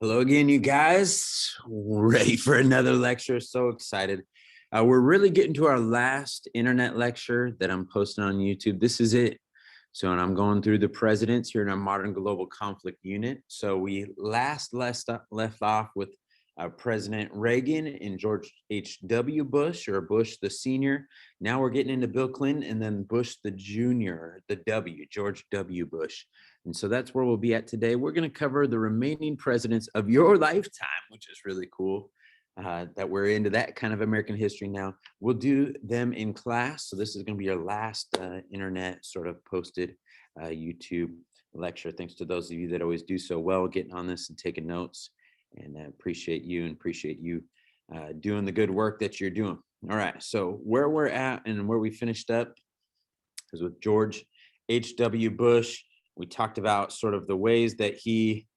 Hello again, you guys. Ready for another lecture? So excited. We're really getting to our last internet lecture that I'm posting on YouTube. This is it. So, and I'm going through the presidents here in our modern global conflict unit. So we left off with President Reagan and George H.W. Bush, or Bush the senior. Now we're getting into Bill Clinton and then Bush the junior, the W, George W. Bush. And so that's where we'll be at today. We're going to cover the remaining presidents of your lifetime, which is really cool that we're into that kind of American history now. We'll do them in class. So this is going to be your last internet sort of posted YouTube lecture. Thanks to those of you that always do so well getting on this and taking notes. And appreciate you doing the good work that you're doing. All right. So where we're at and where we finished up is with George H.W. Bush. We talked about sort of the ways that he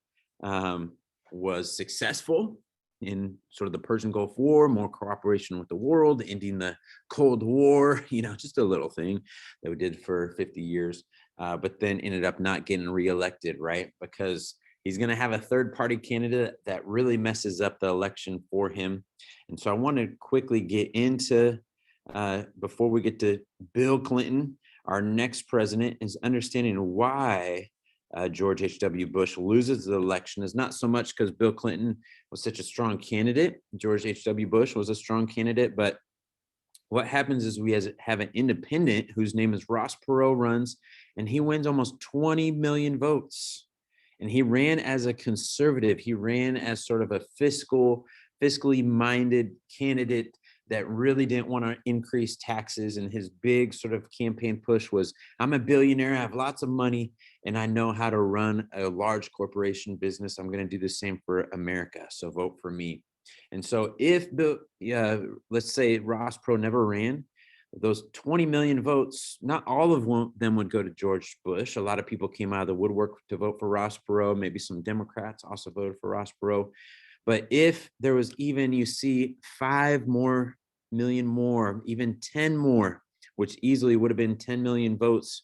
was successful in sort of the Persian Gulf War, more cooperation with the world, ending the Cold War, just a little thing that we did for 50 years, but then ended up not getting reelected, right? Because he's going to have a third party candidate that really messes up the election for him. And so I want to quickly get into, before we get to Bill Clinton, our next president, is understanding why George H.W. Bush loses the election is not so much because Bill Clinton was such a strong candidate. George H.W. Bush was a strong candidate, but what happens is we have an independent whose name is Ross Perot runs, and he wins almost 20 million votes. And he ran as a conservative. He ran as sort of a fiscally minded candidate that really didn't want to increase taxes. And his big sort of campaign push was, I'm a billionaire, I have lots of money, and I know how to run a large corporation business. I'm going to do the same for America. So vote for me. And so if let's say Ross Perot never ran, those 20 million votes, not all of them would go to George Bush. A lot of people came out of the woodwork to vote for Ross Perot. Maybe some Democrats also voted for Ross Perot. But if there was even, 5 million more, even 10 more, which easily would have been 10 million votes,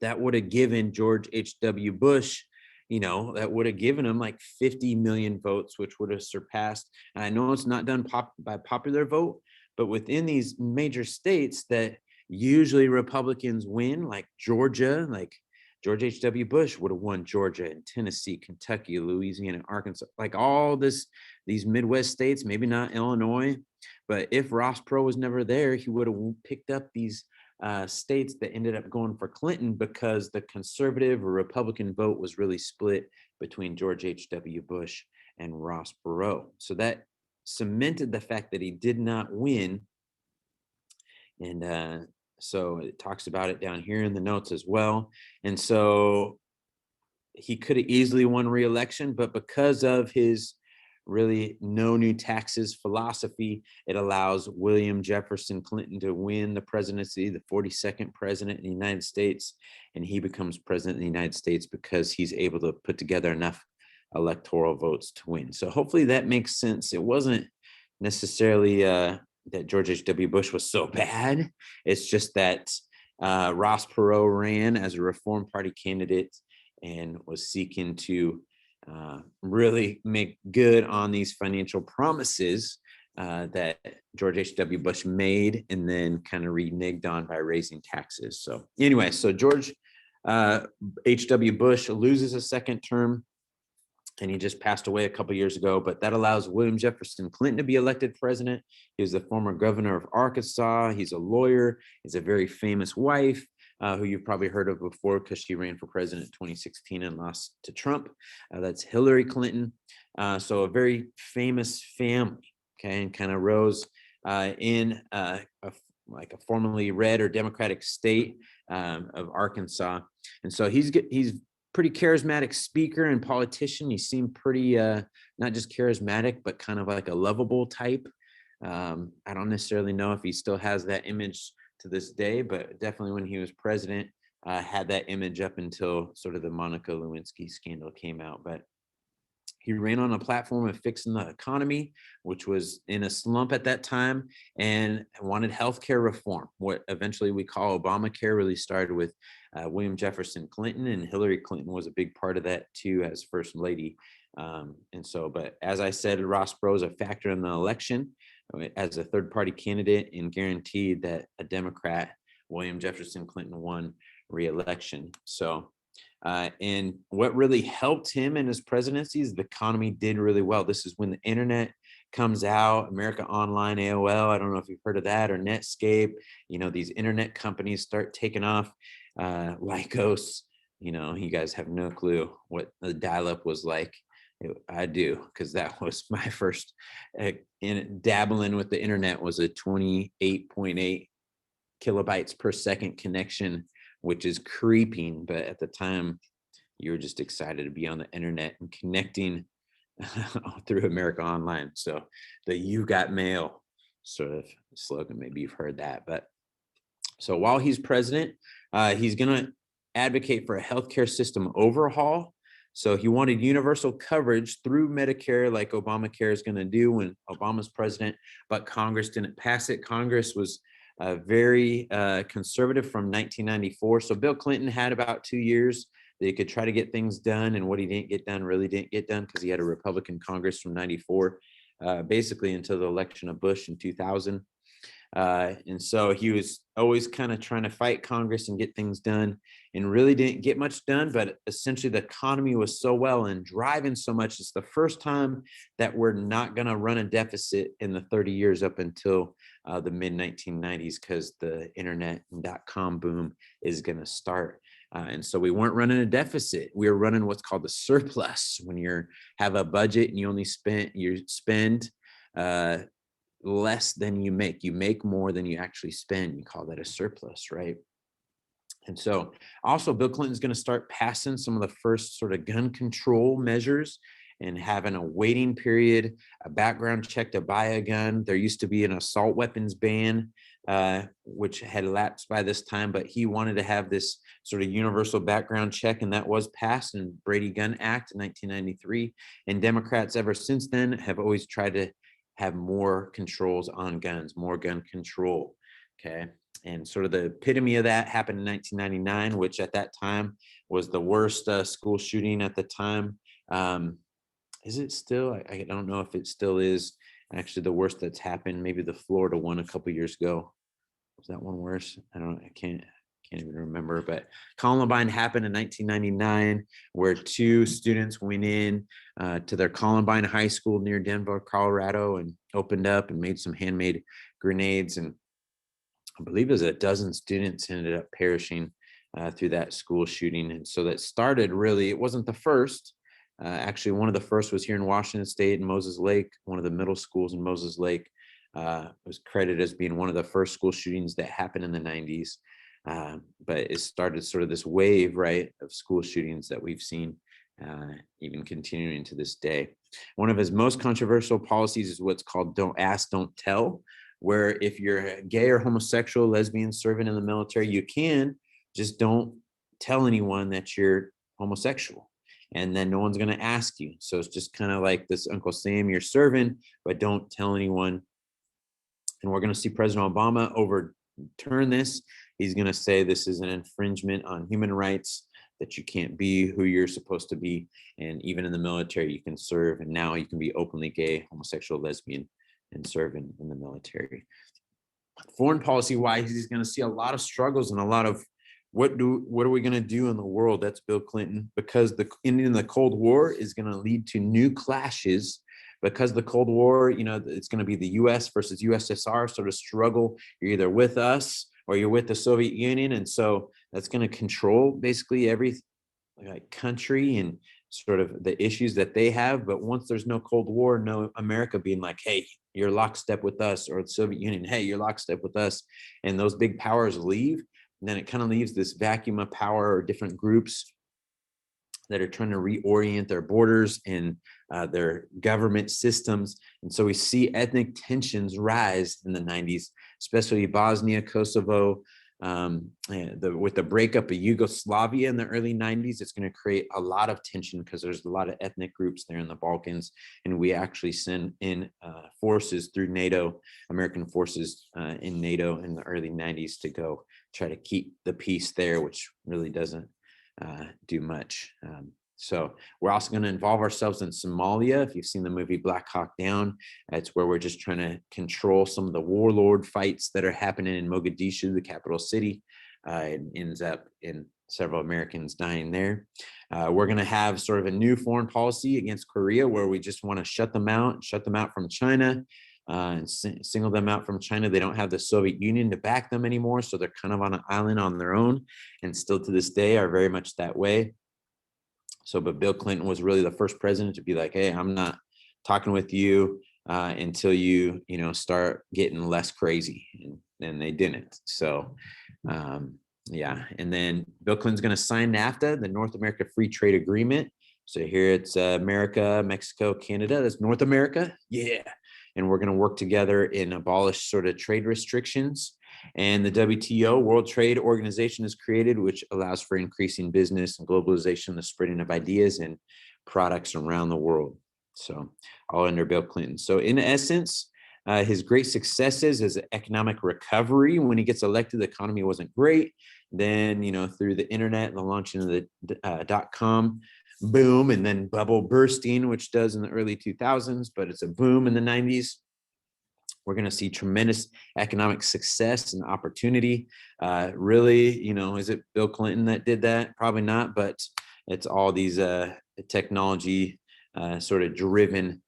that would have given George H.W. Bush, that would have given him like 50 million votes, which would have surpassed. And I know it's not done by popular vote, but within these major states that usually Republicans win, like Georgia, like George H.W. Bush would have won Georgia and Tennessee, Kentucky, Louisiana, Arkansas, like all these Midwest states, maybe not Illinois. But if Ross Perot was never there, he would have picked up these states that ended up going for Clinton because the conservative or Republican vote was really split between George H.W. Bush and Ross Perot. So that cemented the fact that he did not win. And so it talks about it down here in the notes as well. And so he could have easily won re-election, but because of his really no new taxes philosophy, it allows William Jefferson Clinton to win the presidency, the 42nd president in the United States. And he becomes president of the United States because he's able to put together enough electoral votes to win. So hopefully that makes sense. It wasn't necessarily that George H.W. Bush was so bad. It's just that Ross Perot ran as a Reform Party candidate and was seeking to really make good on these financial promises that George H.W. Bush made and then kind of reneged on by raising taxes. So anyway, so George H.W. Bush loses a second term, and he just passed away a couple of years ago, but that allows William Jefferson Clinton to be elected president. He was the former governor of Arkansas. He's a lawyer. He's a very famous wife who you've probably heard of before because she ran for president in 2016 and lost to Trump. That's Hillary Clinton. So a very famous family, okay, and kind of rose in a formerly red or Democratic state of Arkansas. And so he's pretty charismatic speaker and politician. He seemed pretty not just charismatic, but kind of like a lovable type. I don't necessarily know if he still has that image to this day, but definitely when he was president, had that image up until sort of the Monica Lewinsky scandal came out. But he ran on a platform of fixing the economy, which was in a slump at that time, and wanted healthcare reform. What eventually we call Obamacare really started with William Jefferson Clinton, and Hillary Clinton was a big part of that too as First Lady. But as I said, Ross Perot is a factor in the election as a third party candidate and guaranteed that a Democrat, William Jefferson Clinton, won re-election. And what really helped him in his presidency is the economy did really well. This is when the internet comes out, America Online, AOL. I don't know if you've heard of that, or Netscape. These internet companies start taking off. Lycos, you guys have no clue what the dial-up was like. I do, because that was my first in dabbling with the internet. Was a 28.8 kilobytes per second connection, which is creeping. But at the time, you were just excited to be on the internet and connecting through America Online. So the "You Got Mail" sort of slogan, maybe you've heard that. But so while he's president, he's going to advocate for a healthcare system overhaul. So he wanted universal coverage through Medicare, like Obamacare is going to do when Obama's president, but Congress didn't pass it. Congress was very conservative from 1994. So Bill Clinton had about 2 years that he could try to get things done, and what he didn't get done really didn't get done because he had a Republican Congress from 94, basically until the election of Bush in 2000. And so he was always kind of trying to fight Congress and get things done, and really didn't get much done. But essentially the economy was so well and driving so much. It's the first time that we're not going to run a deficit in the 30 years up until the mid 1990s, because the internet and .com boom is going to start. And so we weren't running a deficit. We were running what's called a surplus. When you have a budget and you spend less than you make more than you actually spend. You call that a surplus, right? And so also Bill Clinton's going to start passing some of the first sort of gun control measures and having a waiting period, a background check to buy a gun. There used to be an assault weapons ban, which had lapsed by this time, but he wanted to have this sort of universal background check, and that was passed in Brady Gun Act in 1993. And Democrats ever since then have always tried to have more controls on guns, more gun control, okay? And sort of the epitome of that happened in 1999, which at that time was the worst school shooting at the time. Is it still? I don't know if it still is actually the worst that's happened. Maybe the Florida one a couple years ago. Was that one worse? I can't even remember. But Columbine happened in 1999, where 2 students went in to their Columbine High School near Denver, Colorado, and opened up and made some handmade grenades. And I believe it was a dozen students ended up perishing through that school shooting. And so that started, really, it wasn't the first. Actually, one of the first was here in Washington State in Moses Lake. One of the middle schools in Moses Lake was credited as being one of the first school shootings that happened in the 90s. But it started sort of this wave, right, of school shootings that we've seen even continuing to this day. One of his most controversial policies is what's called "Don't Ask, Don't Tell," where if you're gay or homosexual, lesbian, serving in the military, you can just don't tell anyone that you're homosexual, and then no one's going to ask you. So it's just kind of like this Uncle Sam, you're serving, but don't tell anyone. And we're going to see President Obama overturn this. He's going to say this is an infringement on human rights, that you can't be who you're supposed to be. And even in the military, you can serve. And now you can be openly gay, homosexual, lesbian, and serve in the military. Foreign policy wise, he's going to see a lot of struggles and a lot of what are we going to do in the world? That's Bill Clinton, because the ending of the Cold War is going to lead to new clashes. Because the Cold War, it's going to be the U.S. versus USSR sort of struggle. You're either with us or you're with the Soviet Union. And so that's going to control basically every country and sort of the issues that they have. But once there's no Cold War, no America being like, hey, you're lockstep with us, or the Soviet Union, hey, you're lockstep with us, and those big powers leave, and then it kind of leaves this vacuum of power or different groups that are trying to reorient their borders and their government systems. And so we see ethnic tensions rise in the 90s, especially Bosnia, Kosovo. With the breakup of Yugoslavia in the early 90s, it's going to create a lot of tension because there's a lot of ethnic groups there in the Balkans. And we actually send in forces through NATO, American forces in NATO in the early 90s to go try to keep the peace there, which really doesn't do much. So we're also going to involve ourselves in Somalia. If you've seen the movie Black Hawk Down, it's where we're just trying to control some of the warlord fights that are happening in Mogadishu, the capital city. It ends up in several Americans dying there. We're going to have sort of a new foreign policy against Korea, where we just want to shut them out from China, and single them out from China. They don't have the Soviet Union to back them anymore, so they're kind of on an island on their own, and still to this day are very much that way. So, but Bill Clinton was really the first president to be like, hey, I'm not talking with you until you start getting less crazy. And they didn't. So, yeah. And then Bill Clinton's going to sign NAFTA, the North America Free Trade Agreement. So here it's America, Mexico, Canada. That's North America. Yeah. And we're going to work together and abolish sort of trade restrictions. And the WTO, World Trade Organization, is created, which allows for increasing business and globalization, the spreading of ideas and products around the world. So all under Bill Clinton. So in essence, his great successes is economic recovery. When he gets elected, the economy wasn't great. Then, through the internet and the launching of the .com boom, and then bubble bursting, which does in the early 2000s, but it's a boom in the 90s. We're going to see tremendous economic success and opportunity. Really, is it Bill Clinton that did that? Probably not, but it's all these technology sort of driven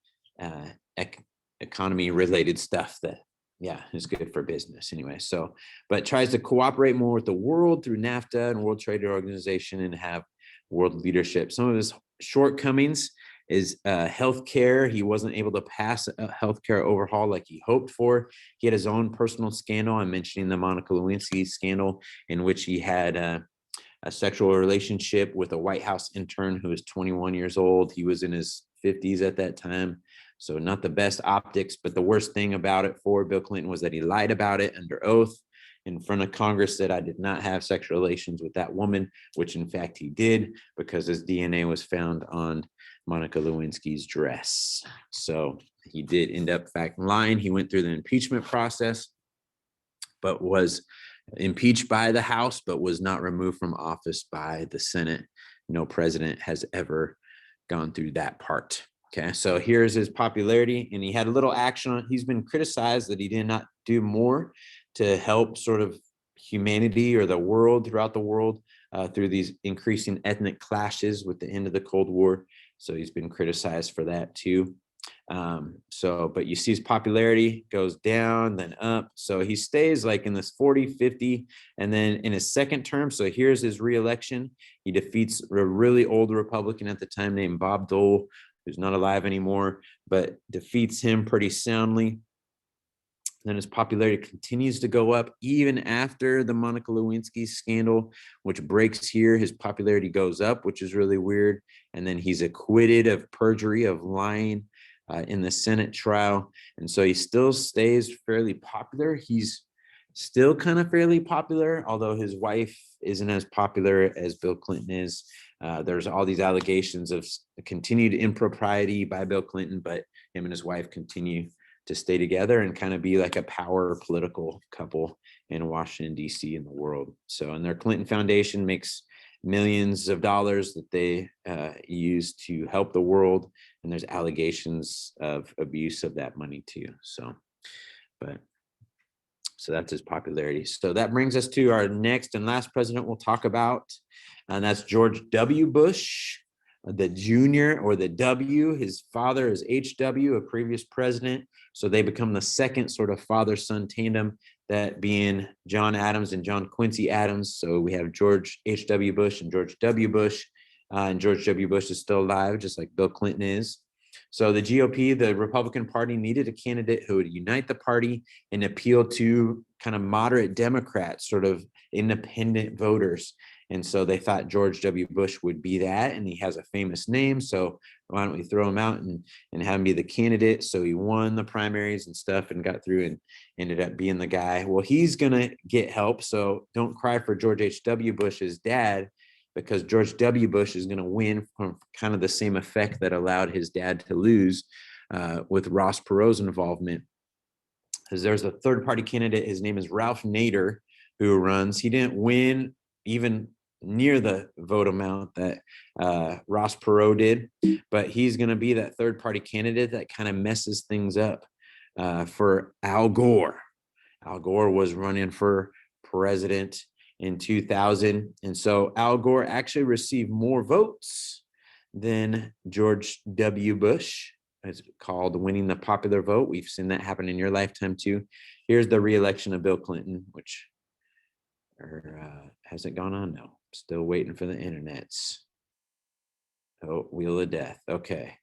economy related stuff that, is good for business anyway. So, but tries to cooperate more with the world through NAFTA and World Trade Organization and have world leadership. Some of his shortcomings is healthcare. He wasn't able to pass a healthcare overhaul like he hoped for. He had his own personal scandal. I'm mentioning the Monica Lewinsky scandal, in which he had a sexual relationship with a White House intern who was 21 years old. He was in his 50s at that time. So not the best optics, but the worst thing about it for Bill Clinton was that he lied about it under oath in front of Congress, said, I did not have sexual relations with that woman, which in fact he did, because his DNA was found on Monica Lewinsky's dress. So he did end up fact lying. He went through the impeachment process, but was impeached by the House, but was not removed from office by the Senate. No president has ever gone through that part. Okay, so here's his popularity, and he had a little action on. He's been criticized that he did not do more to help sort of humanity or the world throughout the world through these increasing ethnic clashes with the end of the Cold War. So he's been criticized for that too. But you see his popularity goes down, then up. So he stays like in this 40, 50, and then in his second term, so here's his reelection. He defeats a really old Republican at the time named Bob Dole, who's not alive anymore, but defeats him pretty soundly. Then his popularity continues to go up even after the Monica Lewinsky scandal, which breaks here. His popularity goes up, which is really weird. And then he's acquitted of perjury, of lying in the Senate trial. And so he still stays fairly popular. He's still kind of fairly popular, although his wife isn't as popular as Bill Clinton is. There's all these allegations of continued impropriety by Bill Clinton, but him and his wife continue to stay together and kind of be like a power political couple in Washington, D.C. and the world. So, and their Clinton Foundation makes millions of dollars that they use to help the world. And there's allegations of abuse of that money too. So that's his popularity. So that brings us to our next and last president we'll talk about, and that's George W. Bush, the junior, or the W. His father is H.W., a previous president. So they become the second sort of father-son tandem, that being John Adams and John Quincy Adams. So we have George H.W. Bush and George W. Bush. And George W. Bush is still alive, just like Bill Clinton is. So the GOP, the Republican Party, needed a candidate who would unite the party and appeal to kind of moderate Democrats, sort of independent voters. And so they thought George W. Bush would be that, and he has a famous name. So why don't we throw him out and have him be the candidate? So he won the primaries and stuff and got through and ended up being the guy. Well, he's going to get help. So don't cry for George H.W. Bush's dad, because George W. Bush is going to win from kind of the same effect that allowed his dad to lose with Ross Perot's involvement. Because there's a third party candidate. His name is Ralph Nader, who runs. He didn't win even near the vote amount that Ross Perot did, but he's going to be that third party candidate that kind of messes things up for Al Gore. Al Gore was running for president in 2000. And so Al Gore actually received more votes than George W. Bush. It's called winning the popular vote. We've seen that happen in your lifetime too. Here's the re-election of Bill Clinton, which has it gone on? No, still waiting for the internets. Oh, wheel of death. Okay.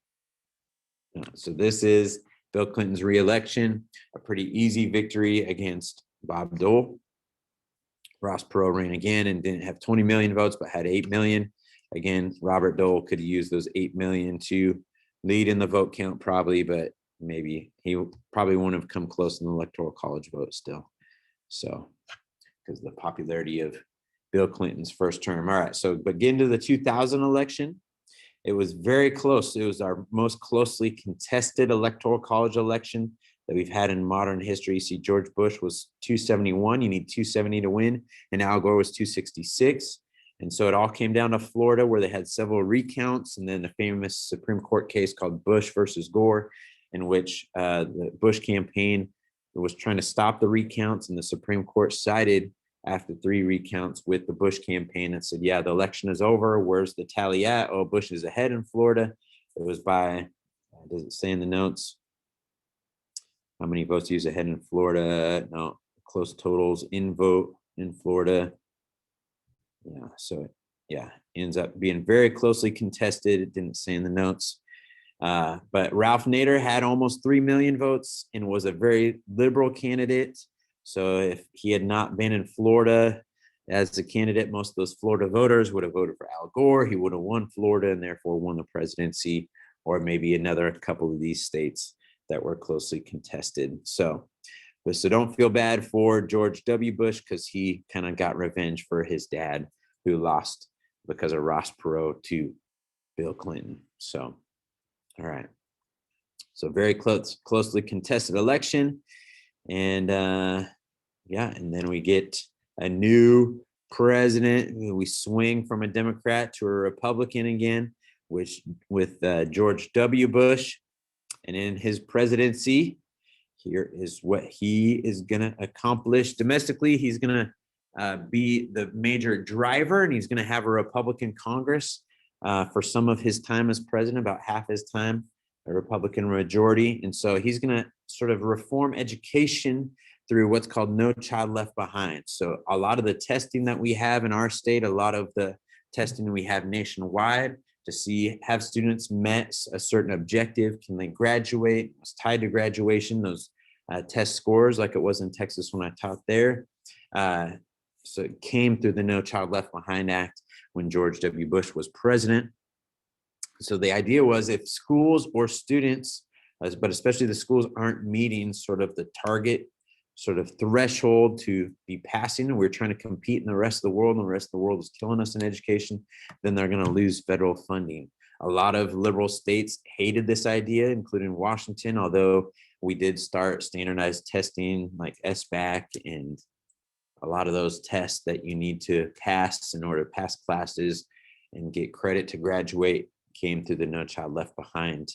So this is Bill Clinton's re-election, a pretty easy victory against Bob Dole. Ross Perot ran again and didn't have 20 million votes, but had 8 million. Again, Robert Dole could have used those 8 million to lead in the vote count probably, but maybe he probably won't have come close in the Electoral College vote still. So, because the popularity of Bill Clinton's first term. All right, so but getting to the 2000 election, it was very close. It was our most closely contested Electoral College election that we've had in modern history. You see, George Bush was 271. You need 270 to win, and Al Gore was 266. And so it all came down to Florida, where they had several recounts, and then the famous Supreme Court case called Bush versus Gore, in which the Bush campaign was trying to stop the recounts, and the Supreme Court sided after 3 recounts with the Bush campaign and said, yeah, the election is over. Where's the tally at? Oh, Bush is ahead in Florida. It was by, does it say in the notes how many votes he was ahead in Florida? No, close totals in vote in Florida. Yeah, so yeah, ends up being very closely contested. It didn't say in the notes. But Ralph Nader had almost 3 million votes and was a very liberal candidate. So if he had not been in Florida as a candidate, most of those Florida voters would have voted for Al Gore. He would have won Florida and therefore won the presidency, or maybe another couple of these states that were closely contested. So don't feel bad for George W. Bush, because he kind of got revenge for his dad, who lost because of Ross Perot to Bill Clinton. So, all right. So very closely contested election. And yeah, and then we get a new president. We swing from a Democrat to a Republican again, which with George W. Bush. And in his presidency, here is what he is going to accomplish domestically. He's going to be the major driver, and he's going to have a Republican Congress for some of his time as president, about half his time, a Republican majority. And so he's going to sort of reform education through what's called No Child Left Behind. So a lot of the testing that we have in our state, a lot of the testing we have nationwide to see, have students met a certain objective? Can they graduate? It's tied to graduation, those test scores, like it was in Texas when I taught there. So it came through the No Child Left Behind Act when George W. Bush was president. So the idea was, if schools or students, but especially the schools, aren't meeting sort of the target sort of threshold to be passing, and we're trying to compete in the rest of the world, and the rest of the world is killing us in education, then they're going to lose federal funding. A lot of liberal states hated this idea, including Washington, although we did start standardized testing like SBAC and a lot of those tests that you need to pass in order to pass classes and get credit to graduate came through the No Child Left Behind.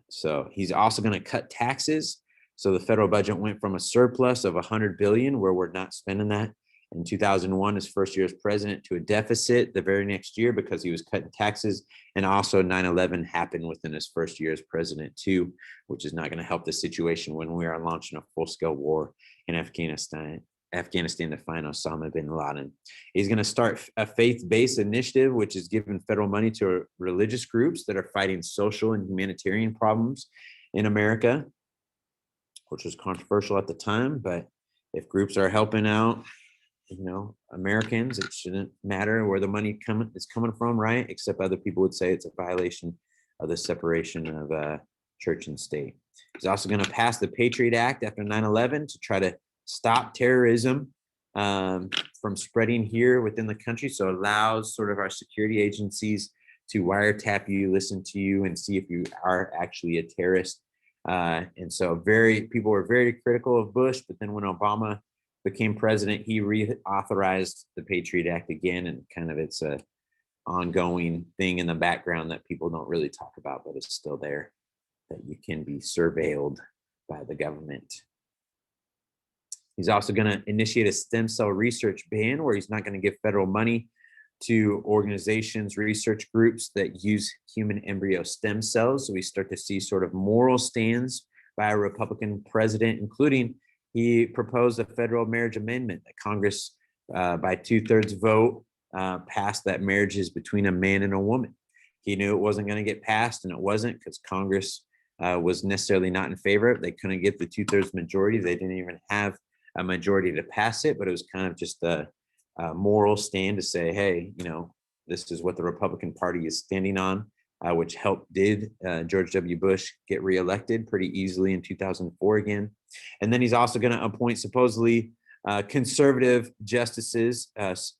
So he's also going to cut taxes. So the federal budget went from a surplus of $100 billion, where we're not spending that in 2001, his first year as president, to a deficit the very next year because he was cutting taxes. And also 9/11 happened within his first year as president too, which is not going to help the situation when we are launching a full-scale war in Afghanistan to find Osama bin Laden. He's going to start a faith-based initiative, which is giving federal money to religious groups that are fighting social and humanitarian problems in America, which was controversial at the time. But if groups are helping out, Americans, it shouldn't matter where the money is coming from, right? Except other people would say it's a violation of the separation of church and state. He's also going to pass the Patriot Act after 9/11 to try to stop terrorism from spreading here within the country. So it allows sort of our security agencies to wiretap you, listen to you, and see if you are actually a terrorist. And so people were very critical of Bush, but then when Obama became president, he reauthorized the Patriot Act again, and kind of it's a ongoing thing in the background that people don't really talk about, but it's still there, that you can be surveilled by the government. He's also going to initiate a stem cell research ban where he's not going to give federal money to organizations, research groups that use human embryo stem cells. So we start to see sort of moral stands by a Republican president, including he proposed a federal marriage amendment that Congress, by 2/3 vote, passed that marriage is between a man and a woman. He knew it wasn't going to get passed, and it wasn't because Congress was necessarily not in favor of it. They couldn't get the 2/3 majority. They didn't even have a majority to pass it, but it was kind of just a moral stand to say, hey, this is what the Republican Party is standing on, which did George W. Bush get reelected pretty easily in 2004 again. And then he's also going to appoint supposedly conservative justices.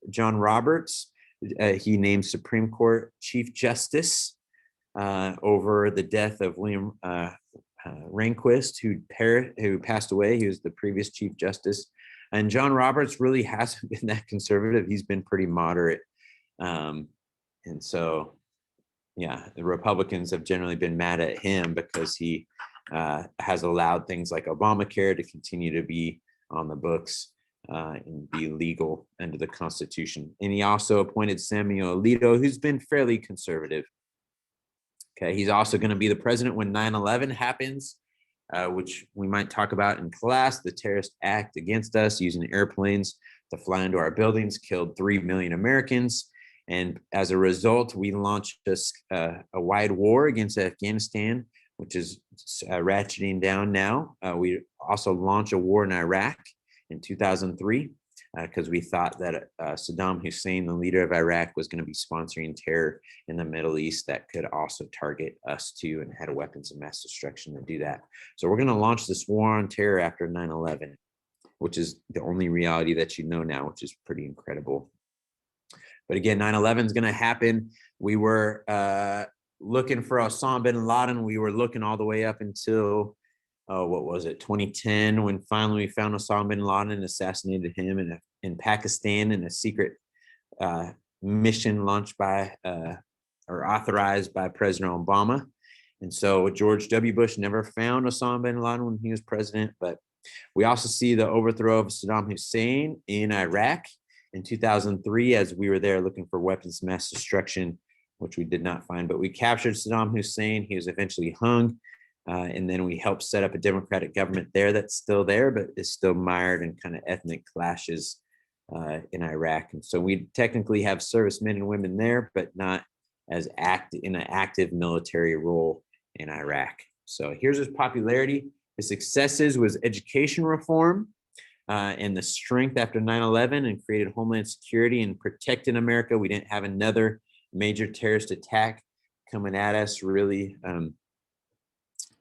John Roberts, he named Supreme Court Chief Justice over the death of William Rehnquist, who passed away. He was the previous Chief Justice. And John Roberts really hasn't been that conservative. He's been pretty moderate. And so, yeah, the Republicans have generally been mad at him because he has allowed things like Obamacare to continue to be on the books and be legal under the Constitution. And he also appointed Samuel Alito, who's been fairly conservative. Okay, he's also going to be the president when 9/11 happens, which we might talk about in class. The terrorist act against us using airplanes to fly into our buildings killed 3 million Americans. And as a result, we launched a wide war against Afghanistan, which is ratcheting down now. We also launched a war in Iraq in 2003 because we thought that Saddam Hussein, the leader of Iraq, was going to be sponsoring terror in the Middle East that could also target us too, and had weapons of mass destruction to do that. So we're going to launch this war on terror after 9/11, which is the only reality that you know now, which is pretty incredible. But again, 9/11 is going to happen. We were looking for Osama bin Laden. We were looking all the way up until, 2010, when finally we found Osama bin Laden and assassinated him in Pakistan in a secret mission launched by or authorized by President Obama. And so George W. Bush never found Osama bin Laden when he was president. But we also see the overthrow of Saddam Hussein in Iraq in 2003, as we were there looking for weapons of mass destruction, which we did not find. But we captured Saddam Hussein. He was eventually hung. And then we helped set up a democratic government there that's still there, but is still mired in kind of ethnic clashes in Iraq. And so we technically have servicemen and women there, but not as in an active military role in Iraq. So here's his popularity. His successes was education reform and the strength after 9/11, and created Homeland Security and protected America. We didn't have another major terrorist attack coming at us, really.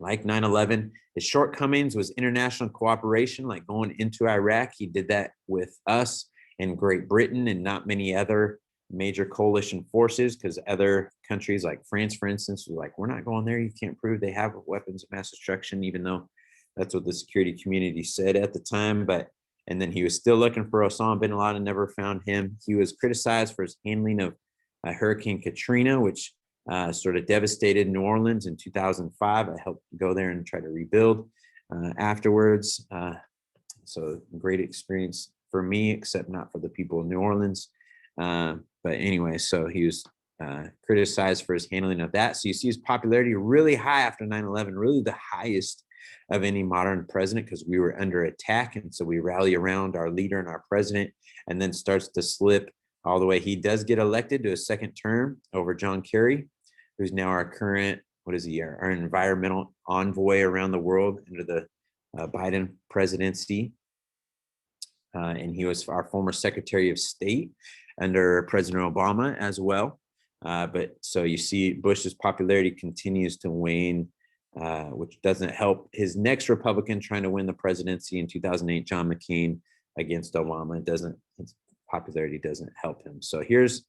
Like 9/11, his shortcomings was international cooperation, like going into Iraq. He did that with us and Great Britain and not many other major coalition forces, because other countries like France, for instance, were like, we're not going there. You can't prove they have weapons of mass destruction, even though that's what the security community said at the time. And then he was still looking for Osama bin Laden, never found him. He was criticized for his handling of Hurricane Katrina, which sort of devastated New Orleans in 2005. I helped go there and try to rebuild afterwards. So great experience for me, except not for the people in New Orleans. But anyway, so he was criticized for his handling of that. So you see his popularity really high after 9/11, really the highest of any modern president, because we were under attack. And so we rally around our leader and our president, and then starts to slip all the way. He does get elected to a second term over John Kerry, who's now our current, our environmental envoy around the world under the Biden presidency. And he was our former Secretary of State under President Obama as well. But so you see Bush's popularity continues to wane, which doesn't help his next Republican trying to win the presidency in 2008, John McCain, against Obama. His popularity doesn't help him. So here's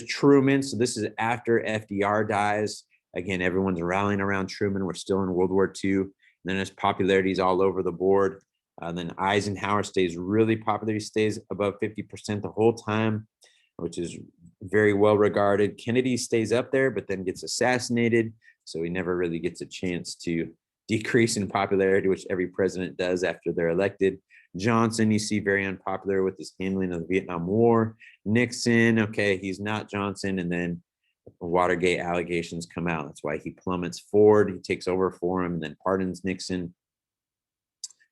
Truman. So this is after FDR dies. Again, everyone's rallying around Truman. We're still in World War II. And then his popularity is all over the board. Then Eisenhower stays really popular. He stays above 50% the whole time, which is very well regarded. Kennedy stays up there, but then gets assassinated. So he never really gets a chance to decrease in popularity, which every president does after they're elected. Johnson, you see, very unpopular with his handling of the Vietnam War. Nixon, okay, he's not Johnson. And then Watergate allegations come out. That's why he plummets. Ford, he takes over for him and then pardons Nixon.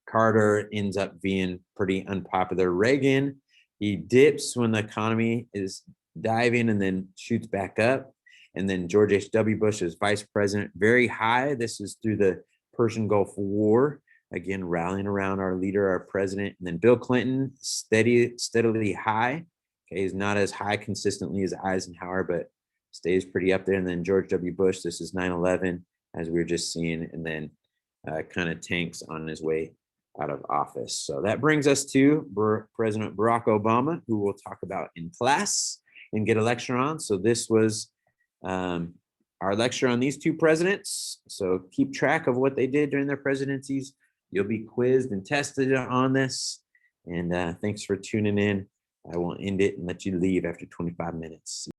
Carter ends up being pretty unpopular. Reagan, he dips when the economy is diving and then shoots back up. And then George H.W. Bush is vice president, very high. This is through the Persian Gulf War, again, rallying around our leader, our president. And then Bill Clinton, steadily high. Okay, he's not as high consistently as Eisenhower, but stays pretty up there. And then George W. Bush, this is 9/11, as we were just seeing, and then kind of tanks on his way out of office. So that brings us to President Barack Obama, who we'll talk about in class and get a lecture on. So this was our lecture on these two presidents. So keep track of what they did during their presidencies. You'll be quizzed and tested on this. And thanks for tuning in. I will end it and let you leave after 25 minutes.